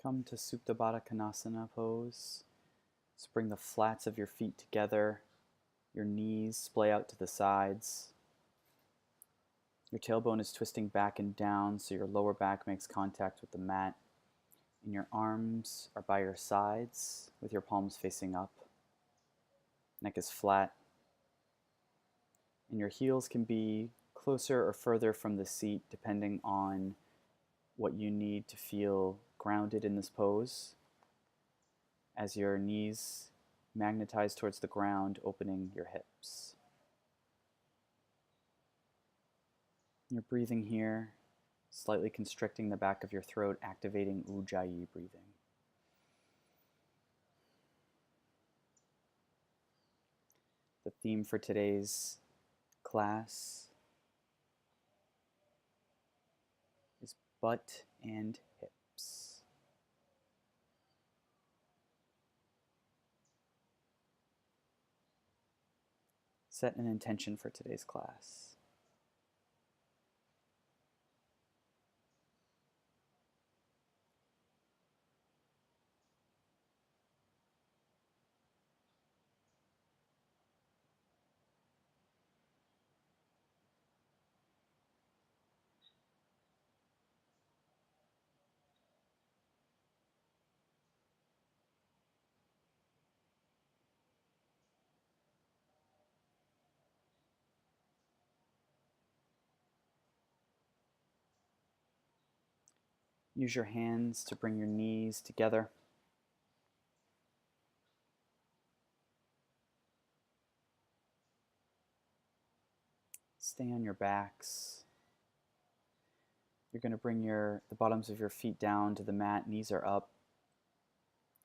Come to Supta Baddha Konasana pose. So bring the flats of your feet together. Your knees splay out to the sides. Your tailbone is twisting back and down so your lower back makes contact with the mat. And your arms are by your sides with your palms facing up. Neck is flat. And your heels can be closer or further from the seat depending on what you need to feel grounded in this pose. As your knees magnetize towards the ground, opening your hips. You're breathing here, slightly constricting the back of your throat, activating Ujjayi breathing. The theme for today's class is butt and hips. Set an intention for today's class. Use your hands to bring your knees together. Stay on your backs. You're going to bring the bottoms of your feet down to the mat. Knees are up.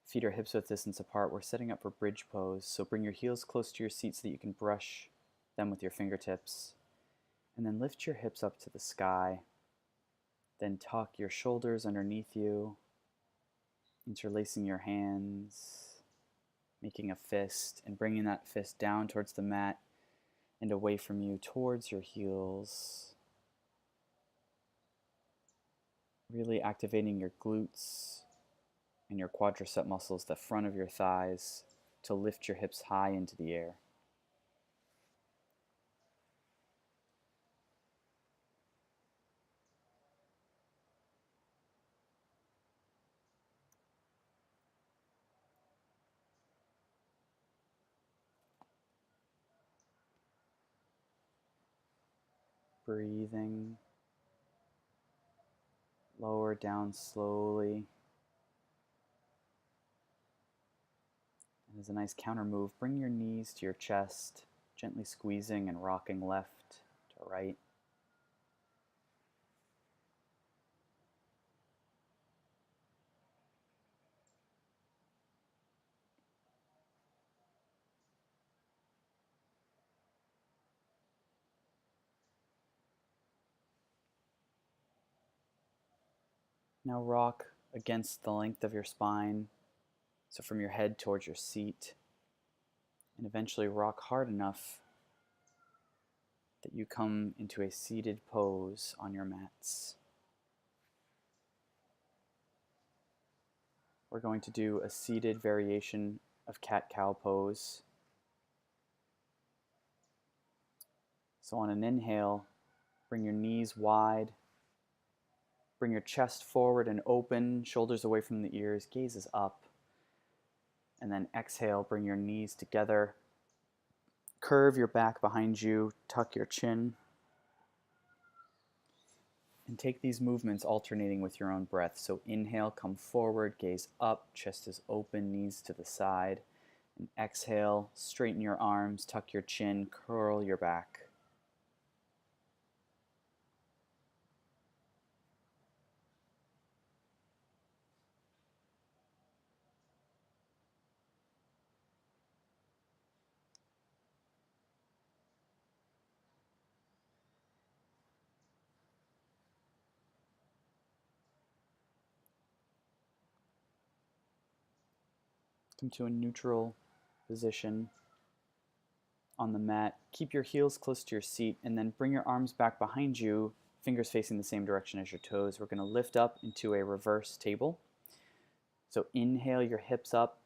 Feet are hips width distance apart. We're setting up for bridge pose. So bring your heels close to your seat so that you can brush them with your fingertips. And then lift your hips up to the sky. Then tuck your shoulders underneath you, interlacing your hands, making a fist, and bringing that fist down towards the mat and away from you towards your heels. Really activating your glutes and your quadricep muscles, the front of your thighs, to lift your hips high into the air. Breathing. Lower down slowly. And as a nice counter move, bring your knees to your chest, gently squeezing and rocking left to right. Now rock against the length of your spine, so from your head towards your seat, and eventually rock hard enough that you come into a seated pose on your mats. We're going to do a seated variation of cat-cow pose. So on an inhale, bring your knees wide, bring your chest forward and open, shoulders away from the ears, gaze is up. And then exhale, bring your knees together, curve your back behind you, tuck your chin. And take these movements alternating with your own breath. So inhale, come forward, gaze up, chest is open, knees to the side. And exhale, straighten your arms, tuck your chin, curl your back. Come to a neutral position on the mat. Keep your heels close to your seat and then bring your arms back behind you, fingers facing the same direction as your toes. We're going to lift up into a reverse table. So inhale your hips up.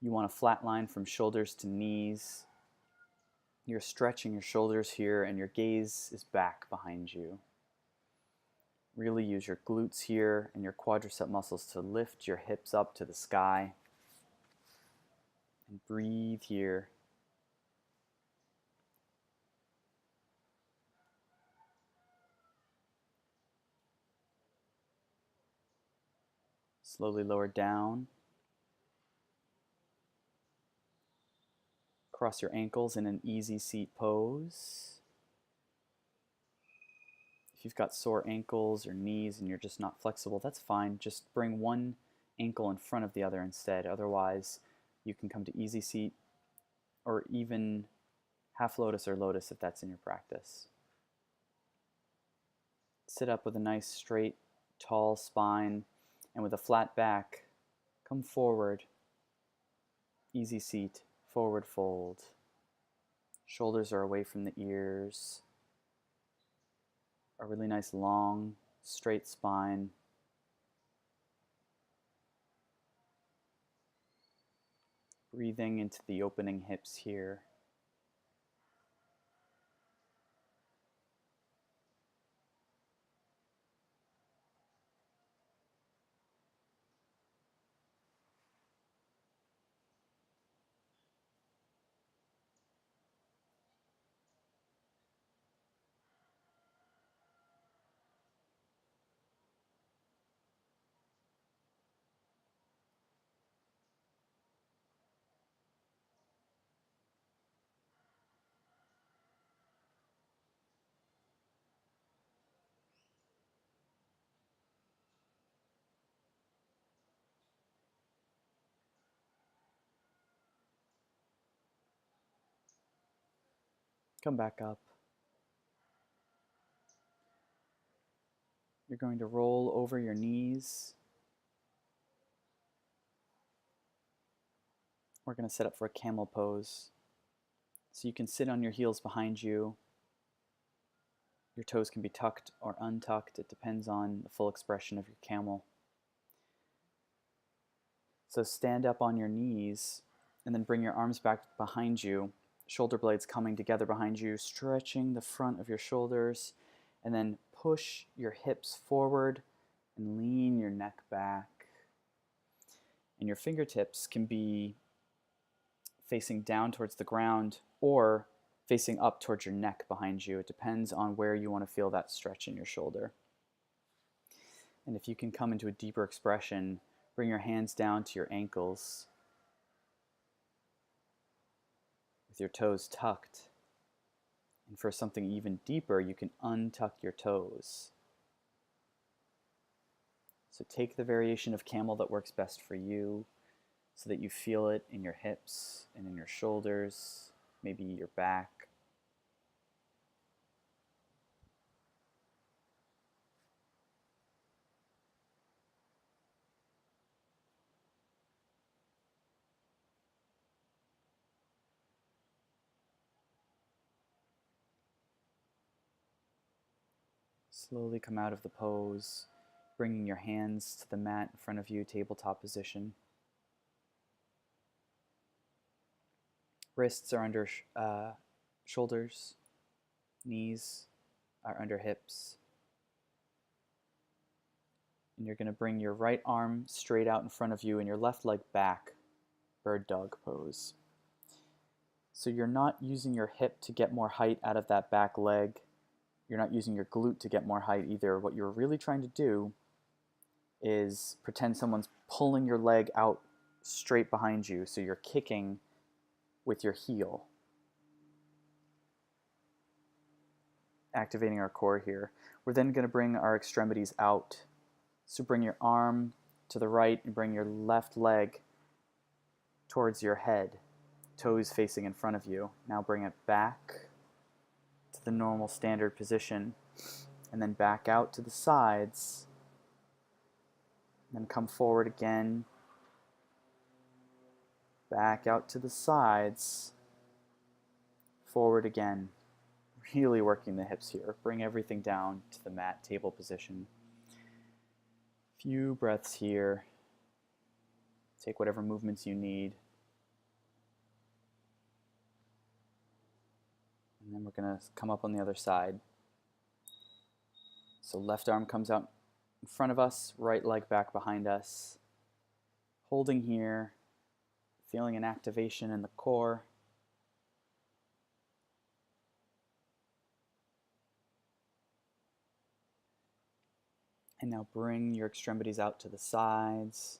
You want a flat line from shoulders to knees. You're stretching your shoulders here and your gaze is back behind you. Really use your glutes here and your quadricep muscles to lift your hips up to the sky. And breathe here. Slowly lower down. Cross your ankles in an easy seat pose. If you've got sore ankles or knees and you're just not flexible, that's fine. Just bring one ankle in front of the other instead. Otherwise, you can come to easy seat or even half lotus or lotus if that's in your practice. Sit up with a nice straight, tall spine and with a flat back. Come forward. Easy seat, forward fold. Shoulders are away from the ears. A really nice long, straight spine. Breathing into the opening hips here. Come back up. You're going to roll over your knees. We're going to set up for a camel pose. So you can sit on your heels behind you. Your toes can be tucked or untucked. It depends on the full expression of your camel. So stand up on your knees and then bring your arms back behind you. Shoulder blades coming together behind you, stretching the front of your shoulders, and then push your hips forward and lean your neck back. And your fingertips can be facing down towards the ground or facing up towards your neck behind you. It depends on where you want to feel that stretch in your shoulder. And if you can come into a deeper expression, bring your hands down to your ankles with your toes tucked. And for something even deeper, you can untuck your toes. So take the variation of camel that works best for you so that you feel it in your hips and in your shoulders, maybe your back. Slowly come out of the pose, bringing your hands to the mat in front of you, tabletop position. Wrists are under shoulders, knees are under hips. And you're going to bring your right arm straight out in front of you and your left leg back, bird dog pose. So you're not using your hip to get more height out of that back leg. You're not using your glute to get more height either. What you're really trying to do is pretend someone's pulling your leg out straight behind you. So you're kicking with your heel. Activating our core here. We're then going to bring our extremities out. So bring your arm to the right and bring your left leg towards your head, toes facing in front of you. Now bring it back to the normal standard position and then back out to the sides. Then come forward again, back out to the sides, forward again. Really working the hips here. Bring everything down to the mat table position. Few breaths here. Take whatever movements you need. And then we're going to come up on the other side. So left arm comes out in front of us, right leg back behind us. Holding here, feeling an activation in the core. And now bring your extremities out to the sides,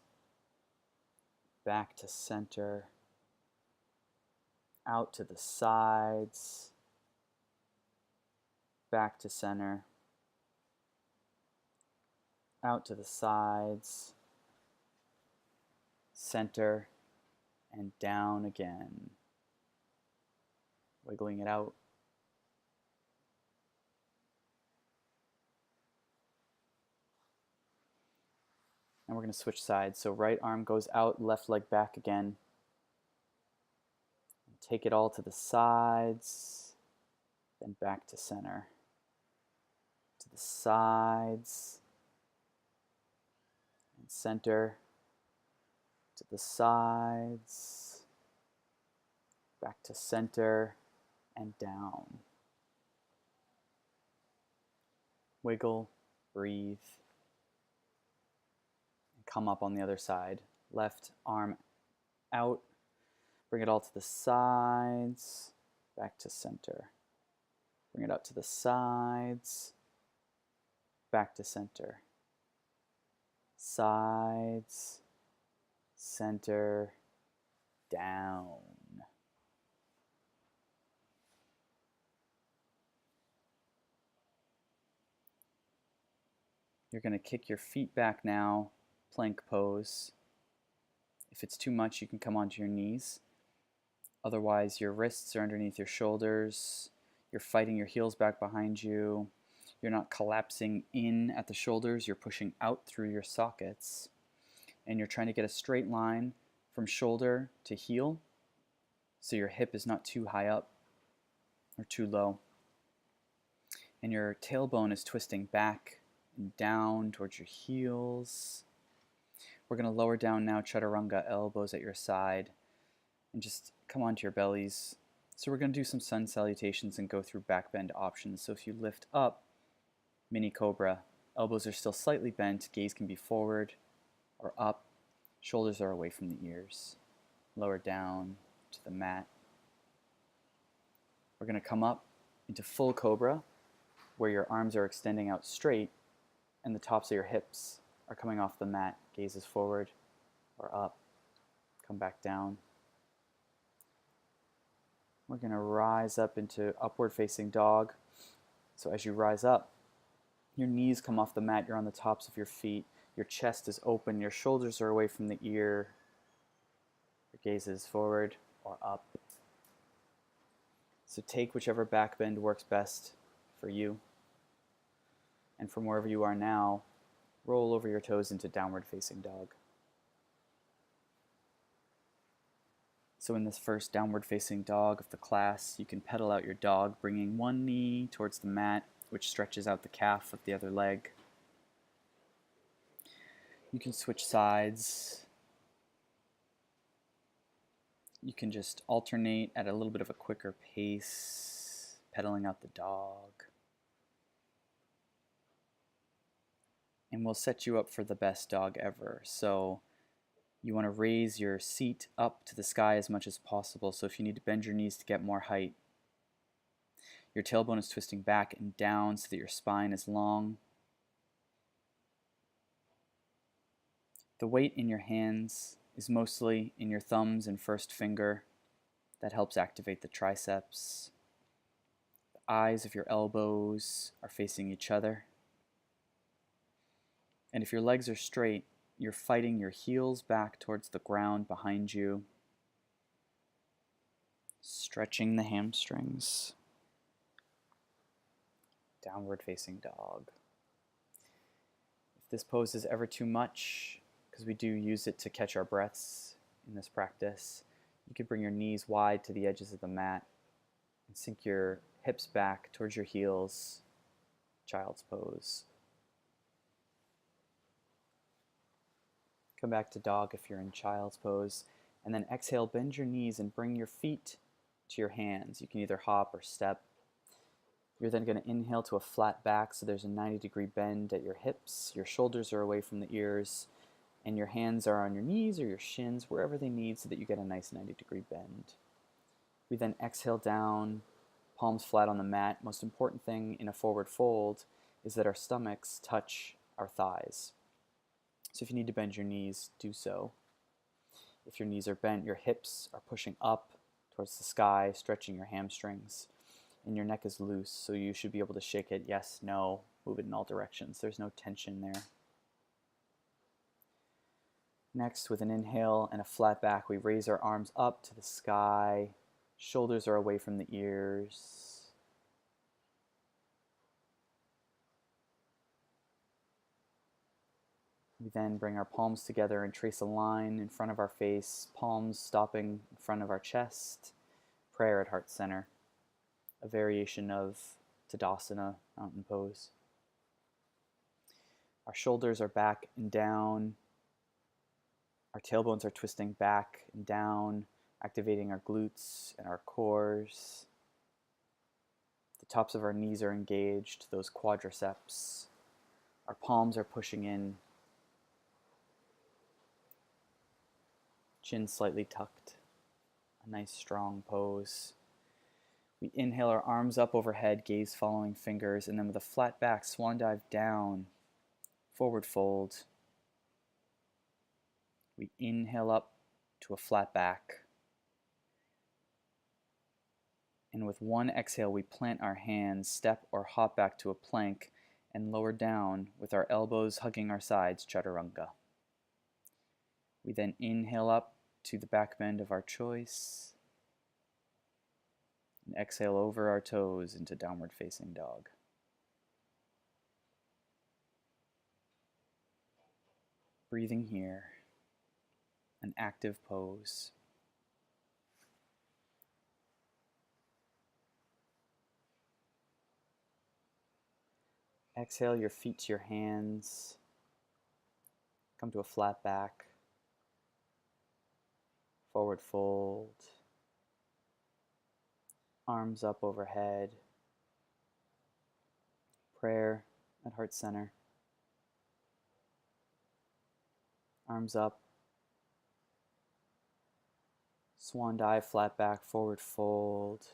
back to center, out to the sides, back to center, out to the sides, center, and down again. Wiggling it out. And we're going to switch sides. So right arm goes out, left leg back again. Take it all to the sides, then back to center. To the sides, and center. To the sides, back to center, and down. Wiggle, breathe, and come up on the other side. Left arm out, bring it all to the sides, back to center. Bring it out to the sides, back to center. Sides, center, down. You're going to kick your feet back now, plank pose. If it's too much, you can come onto your knees. Otherwise, your wrists are underneath your shoulders. You're fighting your heels back behind you. You're not collapsing in at the shoulders. You're pushing out through your sockets. And you're trying to get a straight line from shoulder to heel, so your hip is not too high up or too low. And your tailbone is twisting back and down towards your heels. We're going to lower down now, chaturanga, elbows at your side, and just come onto your bellies. So we're going to do some sun salutations and go through back bend options. So if you lift up, mini cobra, elbows are still slightly bent, gaze can be forward or up, shoulders are away from the ears. Lower down to the mat. We're going to come up into full cobra, where your arms are extending out straight and the tops of your hips are coming off the mat. Gaze is forward or up. Come back down. We're going to rise up into upward facing dog. So as you rise up, your knees come off the mat, you're on the tops of your feet, your chest is open, your shoulders are away from the ear, your gaze is forward or up. So take whichever back bend works best for you. And from wherever you are now, roll over your toes into downward facing dog. So in this first downward facing dog of the class, you can pedal out your dog, bringing one knee towards the mat, which stretches out the calf of the other leg. You can switch sides. You can just alternate at a little bit of a quicker pace, pedaling out the dog. And we'll set you up for the best dog ever. So you want to raise your seat up to the sky as much as possible. So if you need to bend your knees to get more height, your tailbone is twisting back and down so that your spine is long. The weight in your hands is mostly in your thumbs and first finger. That helps activate the triceps. The eyes of your elbows are facing each other. And if your legs are straight, you're fighting your heels back towards the ground behind you, stretching the hamstrings. Downward facing dog. If this pose is ever too much, because we do use it to catch our breaths in this practice, you could bring your knees wide to the edges of the mat and sink your hips back towards your heels. Child's pose. Come back to dog if you're in child's pose. And then exhale, bend your knees and bring your feet to your hands. You can either hop or step. You're then going to inhale to a flat back, so there's a 90-degree bend at your hips. Your shoulders are away from the ears, and your hands are on your knees or your shins, wherever they need, so that you get a nice 90-degree bend. We then exhale down, palms flat on the mat. Most important thing in a forward fold is that our stomachs touch our thighs. So if you need to bend your knees, do so. If your knees are bent, your hips are pushing up towards the sky, stretching your hamstrings. And your neck is loose, so you should be able to shake it, yes, no, move it in all directions. There's no tension there. Next, with an inhale and a flat back, we raise our arms up to the sky. Shoulders are away from the ears. We then bring our palms together and trace a line in front of our face, palms stopping in front of our chest. Prayer at heart center. A variation of Tadasana, mountain pose. Our shoulders are back and down. Our tailbones are twisting back and down, activating our glutes and our cores. The tops of our knees are engaged, those quadriceps. Our palms are pushing in. Chin slightly tucked. A nice strong pose. We inhale our arms up overhead, gaze following fingers, and then with a flat back, swan dive down, forward fold. We inhale up to a flat back. And with one exhale, we plant our hands, step or hop back to a plank, and lower down with our elbows hugging our sides, chaturanga. We then inhale up to the back bend of our choice. And exhale over our toes into downward facing dog. Breathing here, an active pose. Exhale your feet to your hands. Come to a flat back. Forward fold. Arms up overhead. Prayer at heart center. Arms up. Swan dive, flat back, forward fold.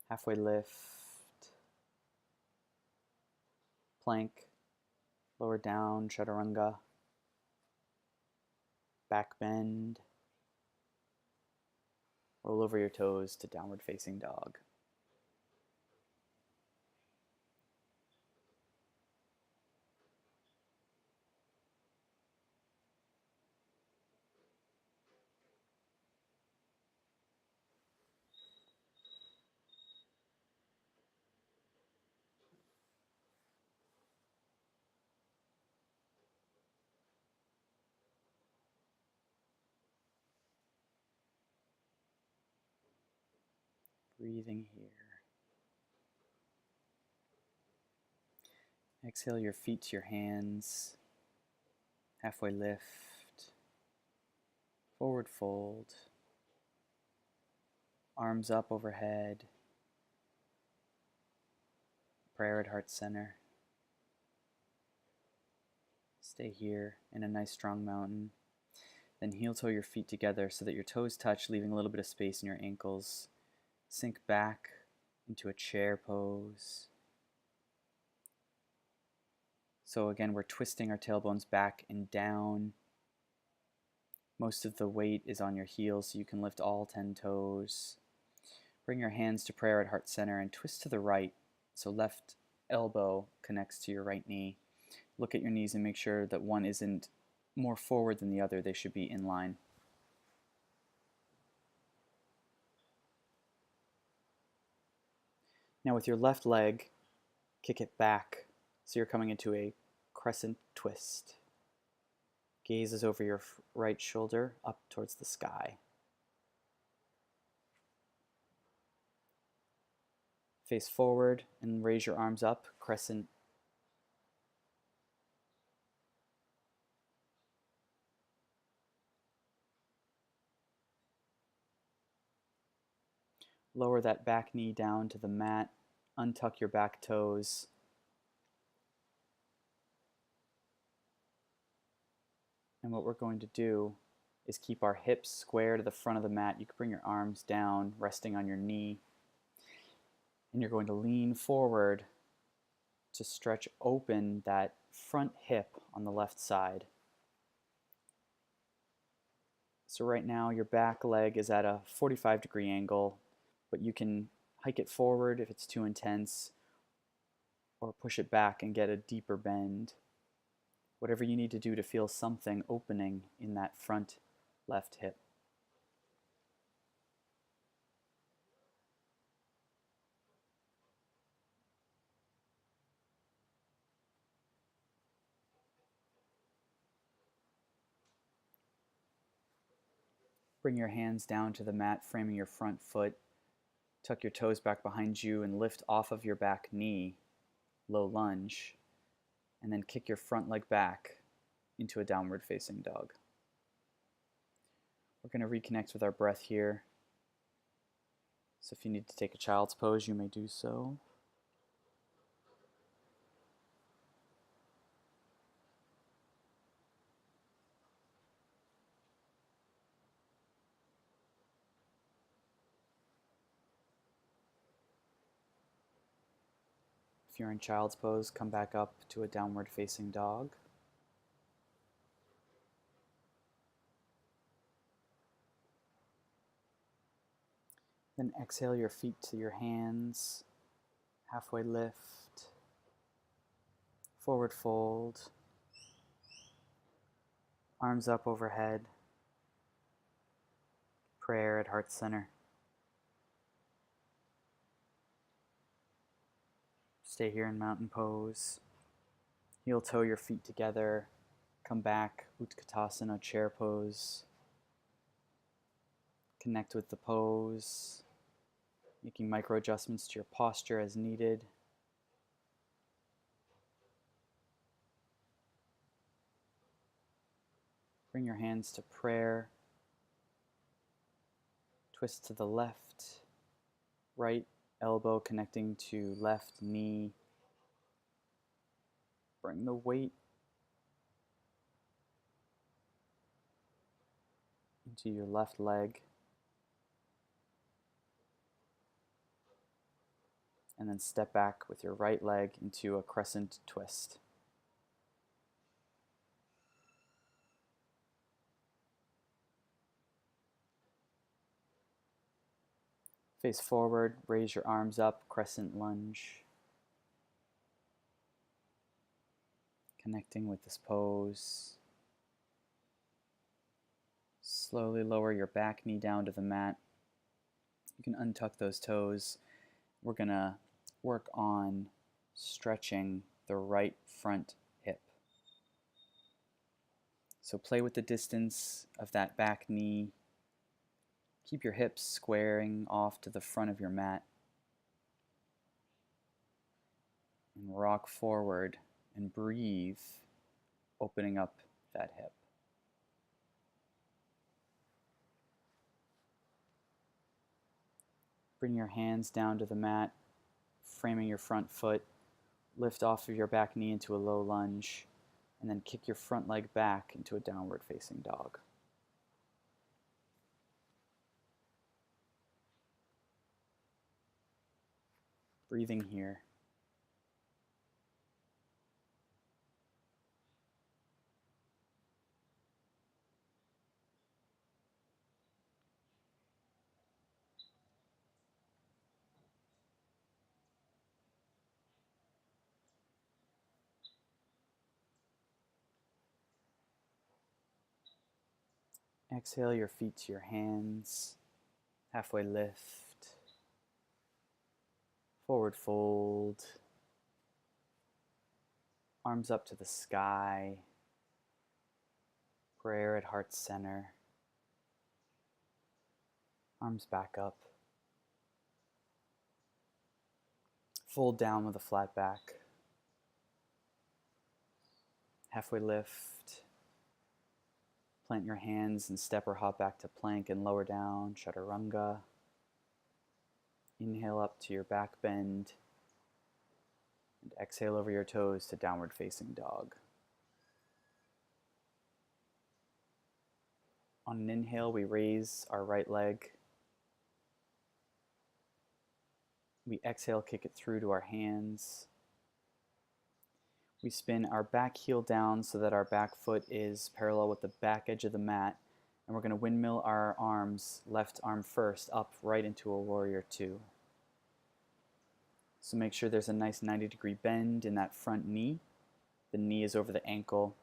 Halfway lift. Plank. Lower down, chaturanga. Back bend. Roll over your toes to downward facing dog. Breathing here. Exhale your feet to your hands. Halfway lift. Forward fold. Arms up overhead. Prayer at heart center. Stay here in a nice strong mountain. Then heel toe your feet together so that your toes touch, leaving a little bit of space in your ankles. Sink back into a chair pose. So again, we're twisting our tailbones back and down. Most of the weight is on your heels, so you can lift all 10 toes. Bring your hands to prayer at heart center and twist to the right. So left elbow connects to your right knee. Look at your knees and make sure that one isn't more forward than the other. They should be in line. Now with your left leg, kick it back. So you're coming into a crescent twist. Gaze is over your right shoulder up towards the sky. Face forward and raise your arms up, crescent. Lower that back knee down to the mat. Untuck your back toes. And what we're going to do is keep our hips square to the front of the mat. You can bring your arms down, resting on your knee. And you're going to lean forward to stretch open that front hip on the left side. So right now your back leg is at a 45-degree angle, but you can hike it forward if it's too intense, or push it back and get a deeper bend. Whatever you need to do to feel something opening in that front left hip. Bring your hands down to the mat, framing your front foot. Tuck your toes back behind you and lift off of your back knee, low lunge, and then kick your front leg back into a downward facing dog. We're going to reconnect with our breath here. So if you need to take a child's pose, you may do so. If you're in child's pose, come back up to a downward facing dog. Then exhale your feet to your hands, halfway lift, forward fold, arms up overhead, prayer at heart center. Stay here in mountain pose. Heel toe your feet together. Come back, Utkatasana, chair pose. Connect with the pose, making micro adjustments to your posture as needed. Bring your hands to prayer. Twist to the left, right elbow connecting to left knee. Bring the weight into your left leg. And then step back with your right leg into a crescent twist. Face forward, raise your arms up, crescent lunge. Connecting with this pose. Slowly lower your back knee down to the mat. You can untuck those toes. We're going to work on stretching the right front hip. So play with the distance of that back knee. Keep your hips squaring off to the front of your mat. And rock forward and breathe, opening up that hip. Bring your hands down to the mat, framing your front foot. Lift off of your back knee into a low lunge, and then kick your front leg back into a downward facing dog. Breathing here. Exhale your feet to your hands, halfway lift, forward fold, arms up to the sky, prayer at heart center, arms back up, fold down with a flat back, halfway lift, plant your hands and step or hop back to plank and lower down, chaturanga. Inhale up to your back bend, and exhale over your toes to downward facing dog. On an inhale, we raise our right leg. We exhale, kick it through to our hands. We spin our back heel down so that our back foot is parallel with the back edge of the mat. And we're going to windmill our arms, left arm first, up right into a warrior two. So make sure there's a nice 90-degree bend in that front knee. The knee is over the ankle.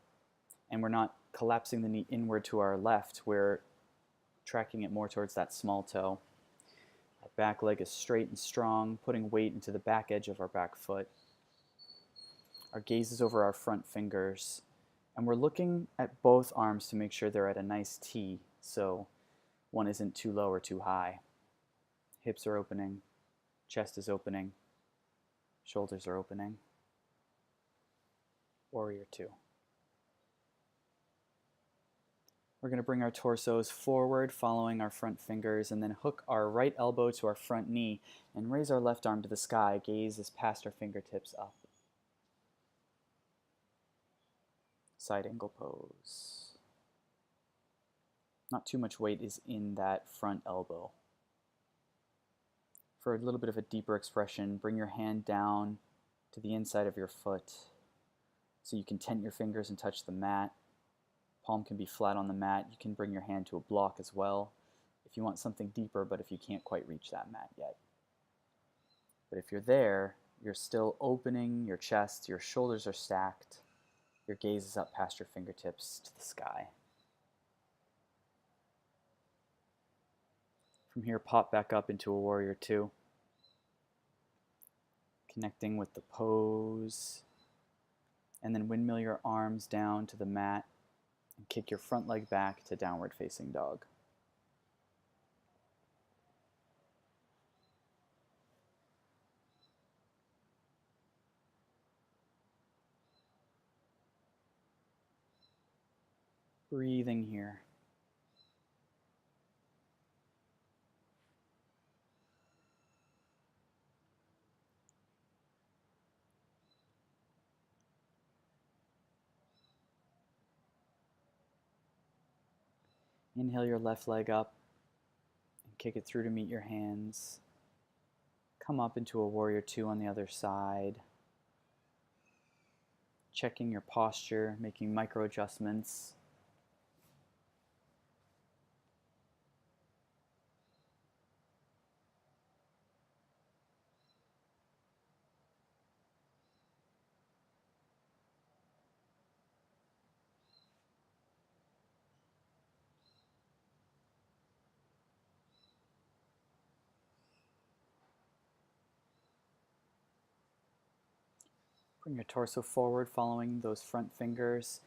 And we're not collapsing the knee inward to our left. We're tracking it more towards that small toe. Our back leg is straight and strong, putting weight into the back edge of our back foot. Our gaze is over our front fingers, and we're looking at both arms to make sure they're at a nice T, so one isn't too low or too high. Hips are opening, chest is opening, shoulders are opening. Warrior two. We're going to bring our torsos forward, following our front fingers, and then hook our right elbow to our front knee and raise our left arm to the sky. Gaze is past our fingertips up. Side angle pose. Not too much weight is in that front elbow. For a little bit of a deeper expression, bring your hand down to the inside of your foot so you can tent your fingers and touch the mat. Palm can be flat on the mat. You can bring your hand to a block as well if you want something deeper, but if you can't quite reach that mat yet. But if you're there, you're still opening your chest, your shoulders are stacked, your gaze is up past your fingertips to the sky. From here, pop back up into a warrior two, connecting with the pose, and then windmill your arms down to the mat and kick your front leg back to downward facing dog. Breathing here. Inhale your left leg up and kick it through to meet your hands. Come up into a warrior two on the other side. Checking your posture, making micro adjustments. Bring your torso forward, following those front fingers,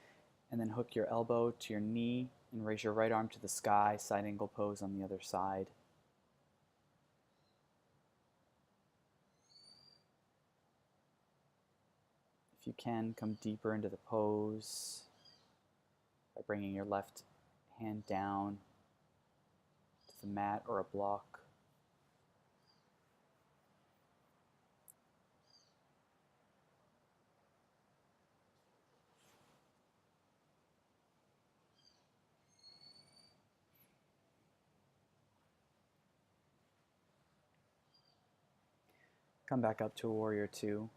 and then hook your elbow to your knee and raise your right arm to the sky, side angle pose on the other side. If you can, come deeper into the pose by bringing your left hand down to the mat or a block. Come back up to a warrior two.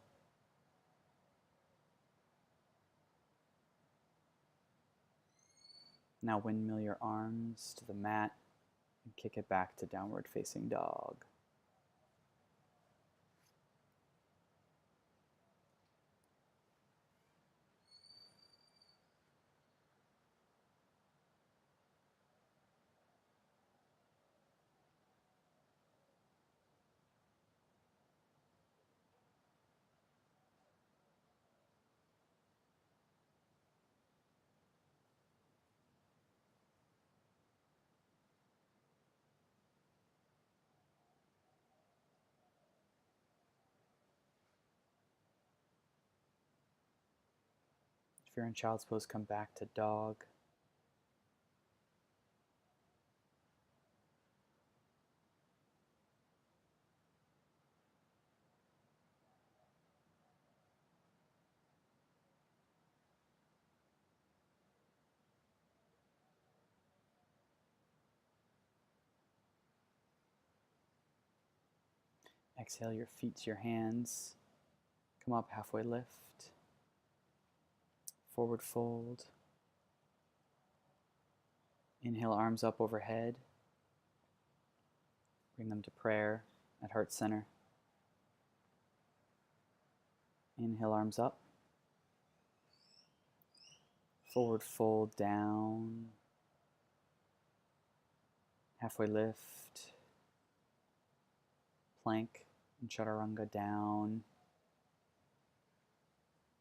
Now windmill your arms to the mat and kick it back to downward facing dog. If you're in child's pose, come back to dog. Exhale your feet to your hands. Come up, halfway lift. Forward fold. Inhale, arms up overhead. Bring them to prayer at heart center. Inhale, arms up. Forward fold down. Halfway lift. Plank and chaturanga down.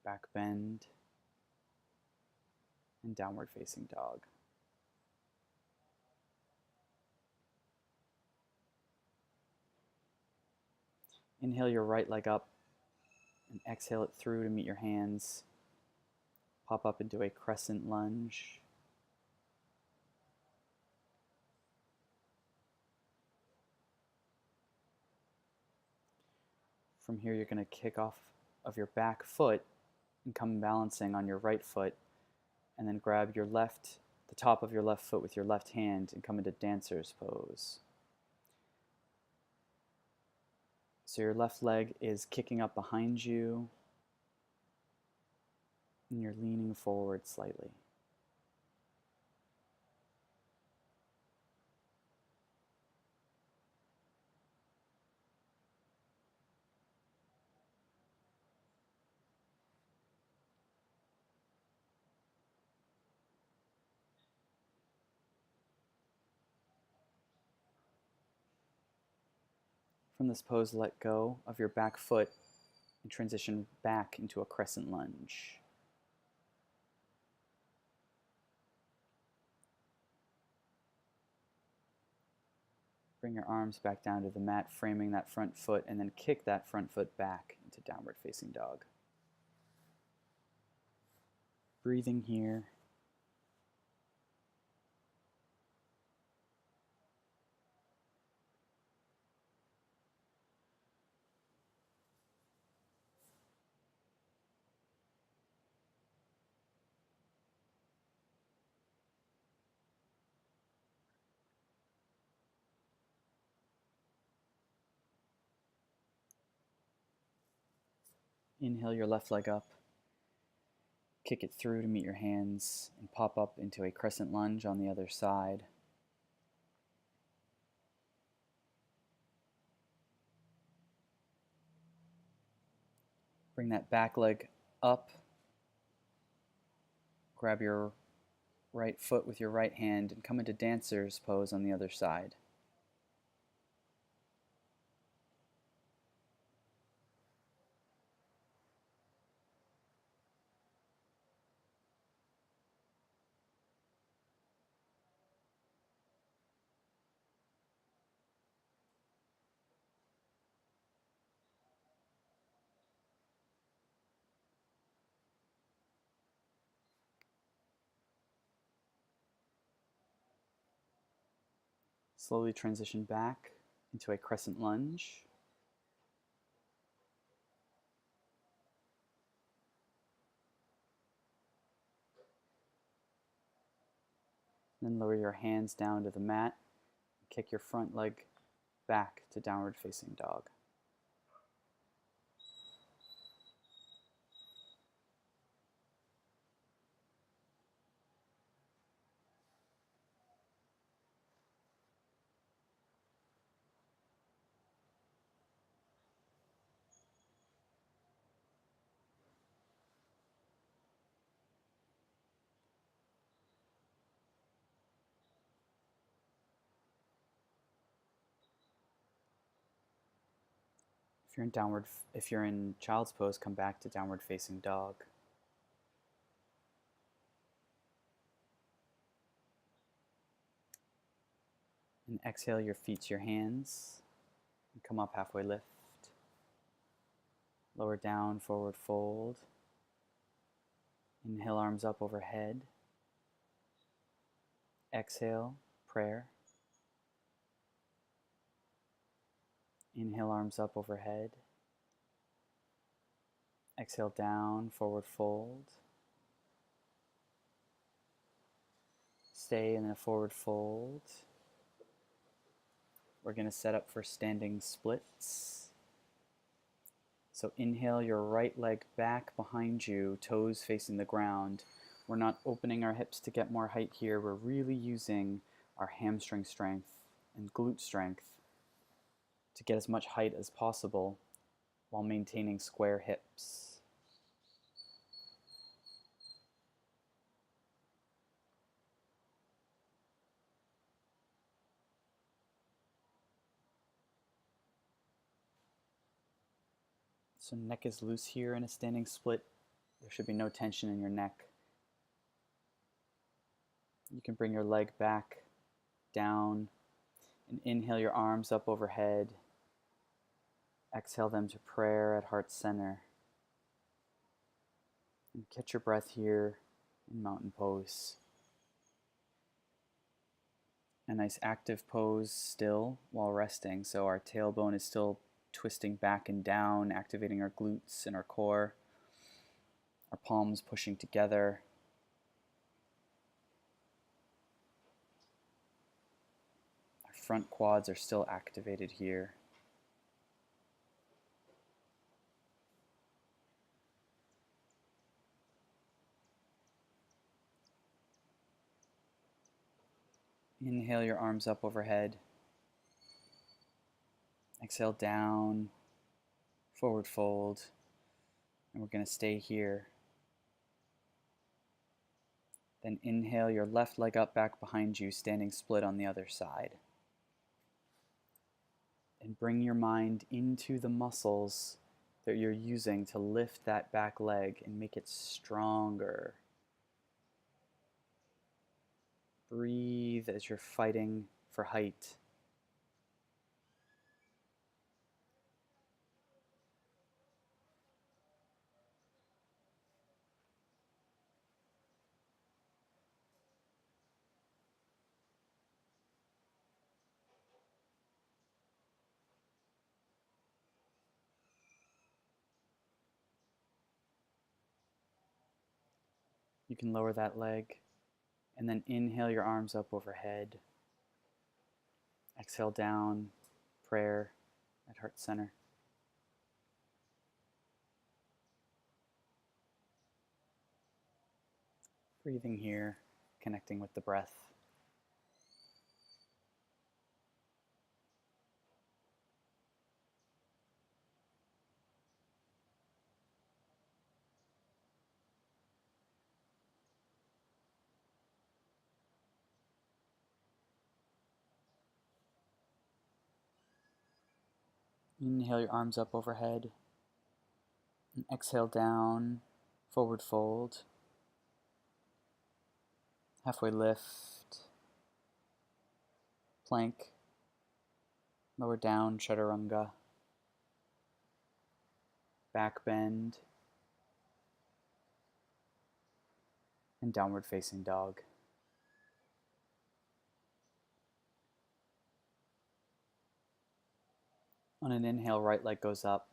Back bend. And downward facing dog. Inhale your right leg up and exhale it through to meet your hands. Pop up into a crescent lunge. From here, you're going to kick off of your back foot and come balancing on your right foot, and then grab your the top of your left foot with your left hand and come into dancer's pose. So your left leg is kicking up behind you, and you're leaning forward slightly. From this pose, let go of your back foot and transition back into a crescent lunge. Bring your arms back down to the mat, framing that front foot, and then kick that front foot back into downward facing dog. Breathing here. Inhale your left leg up. Kick it through to meet your hands and pop up into a crescent lunge on the other side. Bring that back leg up. Grab your right foot with your right hand and come into dancer's pose on the other side. Slowly transition back into a crescent lunge. Then lower your hands down to the mat. Kick your front leg back to downward facing dog. If you're in child's pose, come back to downward facing dog. And exhale your feet to your hands. And come up, halfway lift. Lower down, forward fold. Inhale, arms up overhead. Exhale, prayer. Inhale, arms up overhead. Exhale, down, forward fold. Stay in a forward fold. We're going to set up for standing splits. So inhale your right leg back behind you, toes facing the ground. We're not opening our hips to get more height here. We're really using our hamstring strength and glute strength to get as much height as possible while maintaining square hips. So neck is loose here in a standing split. There should be no tension in your neck. You can bring your leg back, down, and inhale your arms up overhead. Exhale them to prayer at heart center. And catch your breath here in mountain pose. A nice active pose still while resting. So our tailbone is still twisting back and down, activating our glutes and our core. Our palms pushing together. Our front quads are still activated here. Inhale your arms up overhead. Exhale down, forward fold, and we're going to stay here. Then inhale your left leg up back behind you, standing split on the other side. And bring your mind into the muscles that you're using to lift that back leg and make it stronger. Breathe as you're fighting for height. You can lower that leg and then inhale your arms up overhead. Exhale down, prayer at heart center. Breathing here, connecting with the breath. Inhale your arms up overhead. And exhale down, forward fold. Halfway lift. Plank. Lower down, chaturanga. Back bend. And downward facing dog. On an inhale, right leg goes up.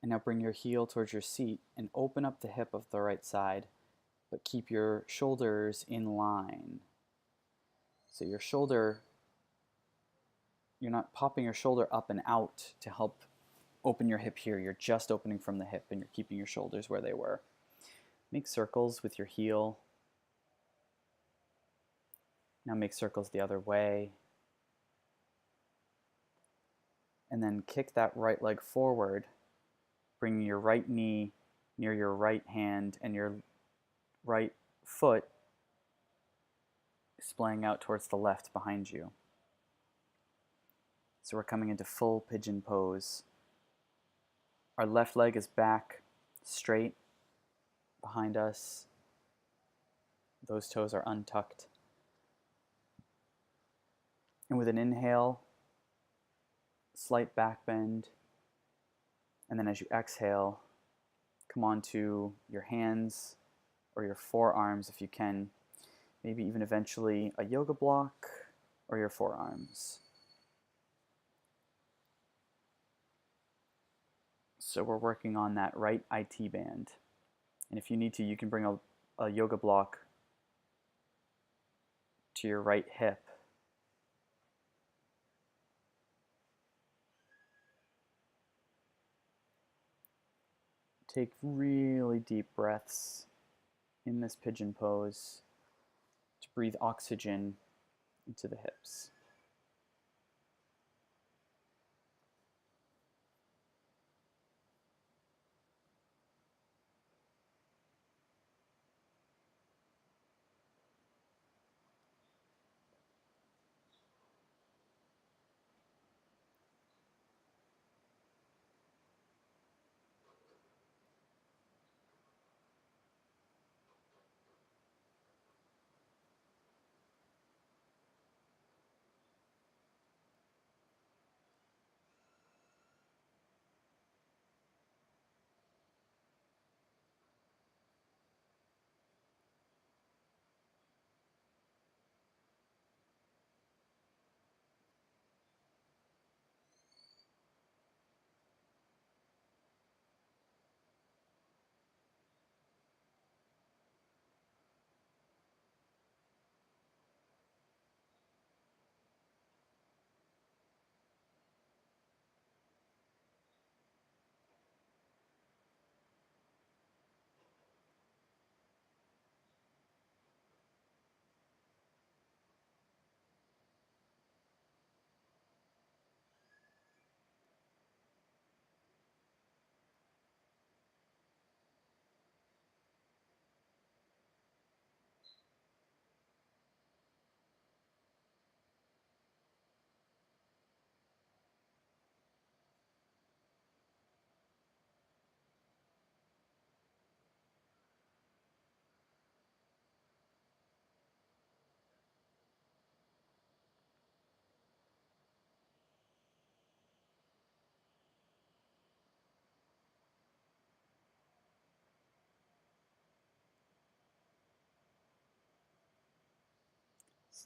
And now bring your heel towards your seat and open up the hip of the right side, but keep your shoulders in line. So your shoulder, you're not popping your shoulder up and out to help open your hip here. You're just opening from the hip and you're keeping your shoulders where they were. Make circles with your heel. Now make circles the other way. And then kick that right leg forward, bringing your right knee near your right hand and your right foot splaying out towards the left behind you. So we're coming into full pigeon pose. Our left leg is back, straight behind us. Those toes are untucked. And with an inhale, slight back bend. And then as you exhale, come onto your hands or your forearms if you can. Maybe even eventually a yoga block or your forearms. So we're working on that right IT band. And if you need to, you can bring a yoga block to your right hip. Take really deep breaths in this pigeon pose to breathe oxygen into the hips.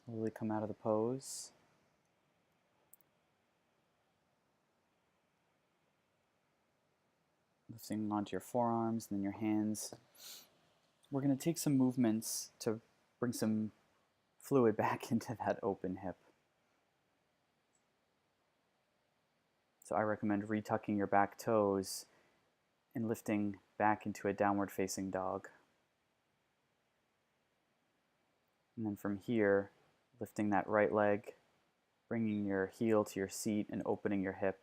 Slowly come out of the pose. Lifting onto your forearms and then your hands. We're going to take some movements to bring some fluid back into that open hip. So I recommend retucking your back toes and lifting back into a downward facing dog. And then from here, lifting that right leg, bringing your heel to your seat and opening your hip,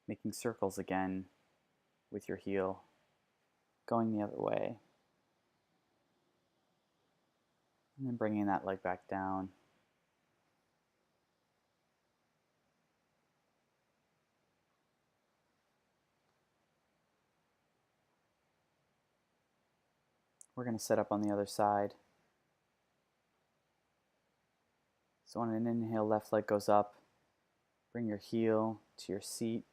making circles again with your heel, going the other way. And then bringing that leg back down. We're going to set up on the other side. So on an inhale, left leg goes up. Bring your heel to your seat.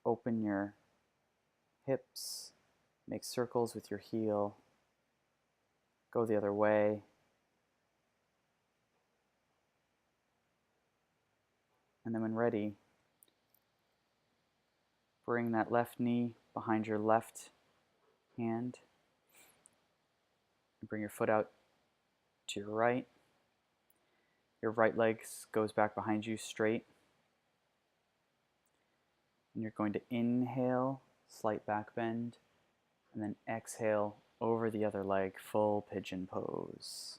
Open your hips. Make circles with your heel. Go the other way. And then when ready, bring that left knee behind your left hand. And bring your foot out to your right. Your right leg goes back behind you straight. And you're going to inhale, slight back bend, and then exhale over the other leg, full pigeon pose.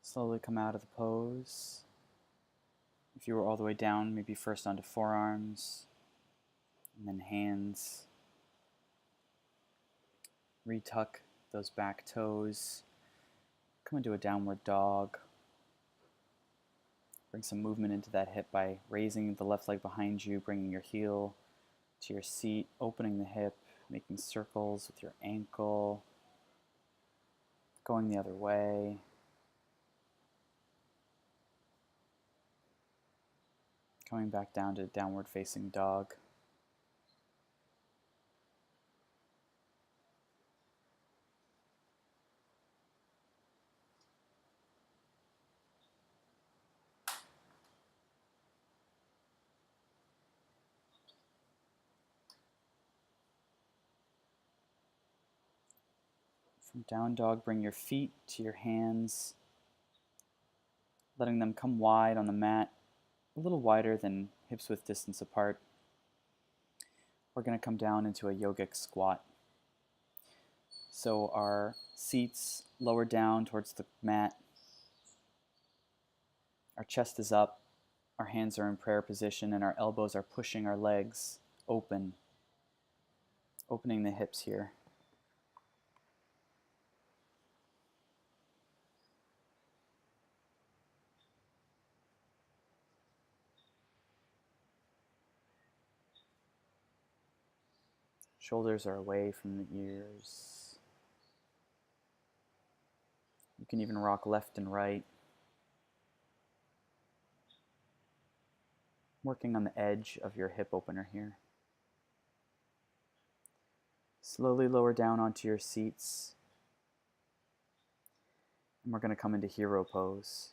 Slowly come out of the pose. If you were all the way down, maybe first onto forearms, and then hands. Retuck those back toes. Come into a downward dog. Bring some movement into that hip by raising the left leg behind you, bringing your heel to your seat, opening the hip, making circles with your ankle, going the other way. Coming back down to downward facing dog. From down dog, bring your feet to your hands, letting them come wide on the mat, a little wider than hips width distance apart. We're going to come down into a yogic squat. So our seats lower down towards the mat. Our chest is up, our hands are in prayer position, and our elbows are pushing our legs open, opening the hips here. Shoulders are away from the ears. You can even rock left and right. Working on the edge of your hip opener here. Slowly lower down onto your seats. And we're going to come into hero pose.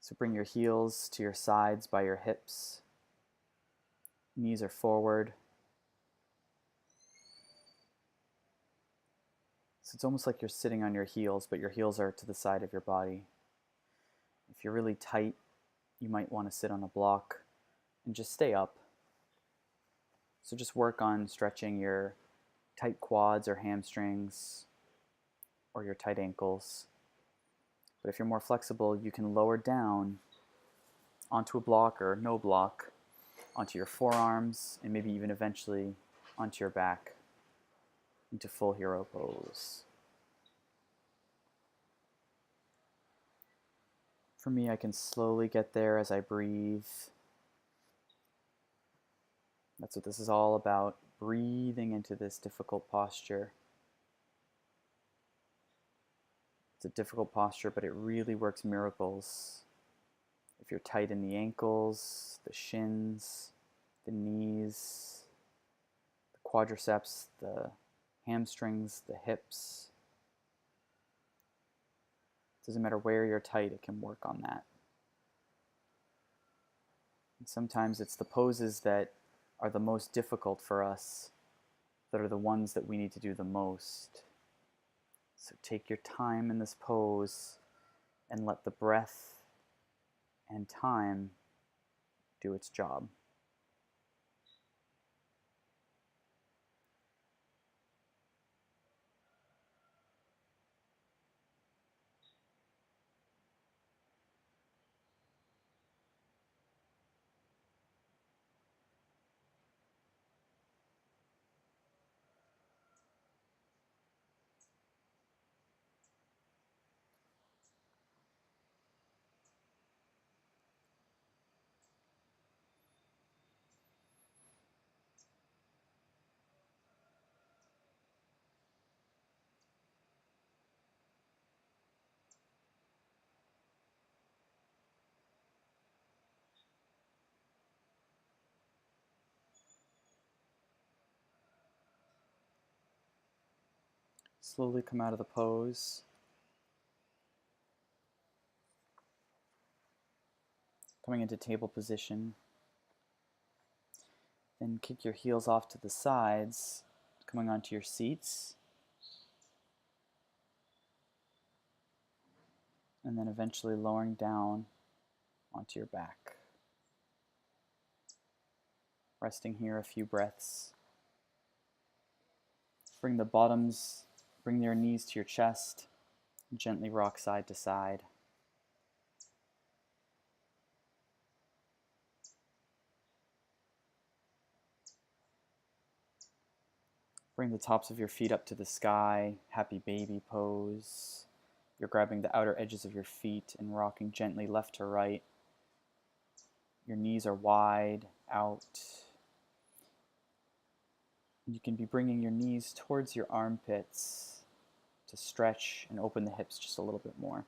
So bring your heels to your sides by your hips. Knees are forward. So it's almost like you're sitting on your heels, but your heels are to the side of your body. If you're really tight, you might want to sit on a block and just stay up. So just work on stretching your tight quads or hamstrings or your tight ankles. But if you're more flexible, you can lower down onto a block or no block, onto your forearms, and maybe even eventually onto your back into full hero pose. For me, I can slowly get there as I breathe. That's what this is all about, breathing into this difficult posture. It's a difficult posture, but it really works miracles. If you're tight in the ankles, the shins, the knees, the quadriceps, the hamstrings, the hips. It doesn't matter where you're tight, it can work on that. And sometimes it's the poses that are the most difficult for us that are the ones that we need to do the most. So take your time in this pose and let the breath and time do its job. Slowly come out of the pose. Coming into table position. Then kick your heels off to the sides, coming onto your seats. And then eventually lowering down onto your back. Resting here a few breaths. Bring your knees to your chest. Gently rock side to side. Bring the tops of your feet up to the sky, happy baby pose. You're grabbing the outer edges of your feet and rocking gently left to right. Your knees are wide out. You can be bringing your knees towards your armpits to stretch and open the hips just a little bit more.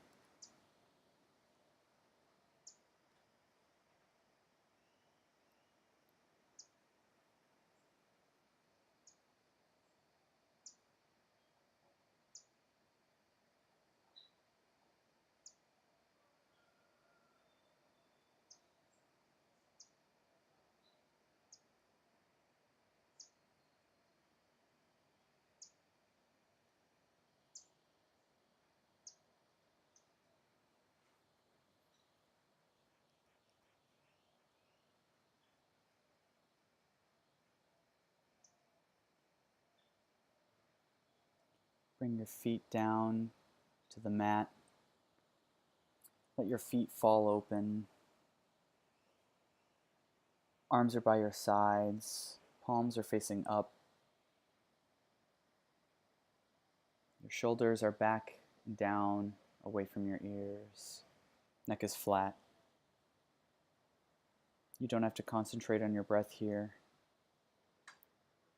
Bring your feet down to the mat. Let your feet fall open. Arms are by your sides. Palms are facing up. Your shoulders are back and down, away from your ears. Neck is flat. You don't have to concentrate on your breath here.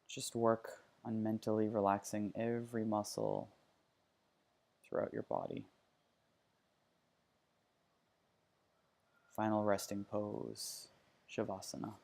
Just work on mentally relaxing every muscle throughout your body. Final resting pose, Shavasana.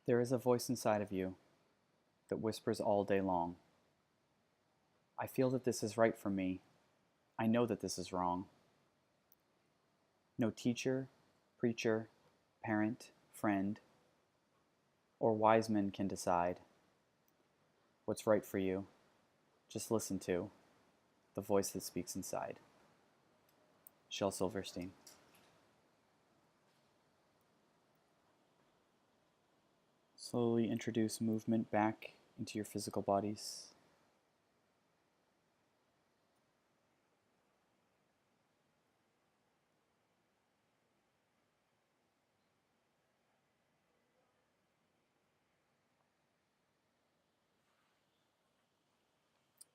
There is a voice inside of you that whispers all day long. I feel that this is right for me. I know that this is wrong. No teacher, preacher, parent, friend, or wise man can decide what's right for you. Just listen to the voice that speaks inside. Shel Silverstein. Slowly introduce movement back into your physical bodies.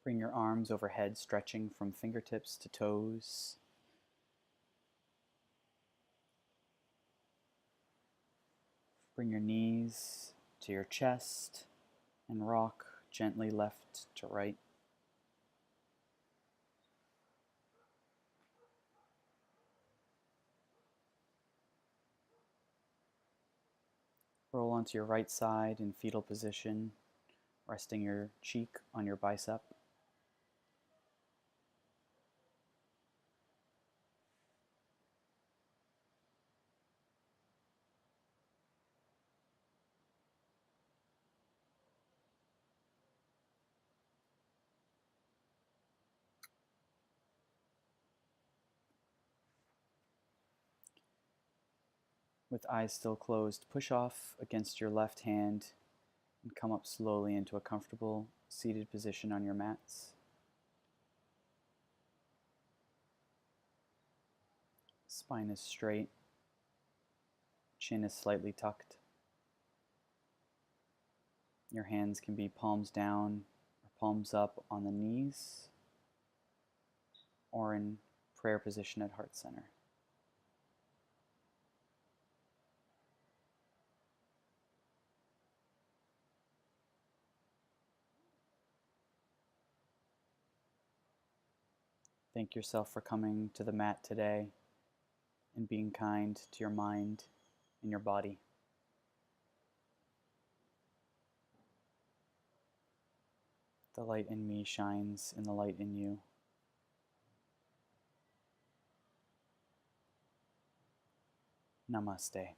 Bring your arms overhead, stretching from fingertips to toes. Bring your knees to your chest and rock gently left to right. Roll onto your right side in fetal position, resting your cheek on your bicep. With eyes still closed, push off against your left hand and come up slowly into a comfortable seated position on your mats. Spine is straight, chin is slightly tucked. Your hands can be palms down or palms up on the knees or in prayer position at heart center. Thank yourself for coming to the mat today and being kind to your mind and your body. The light in me shines in the light in you. Namaste.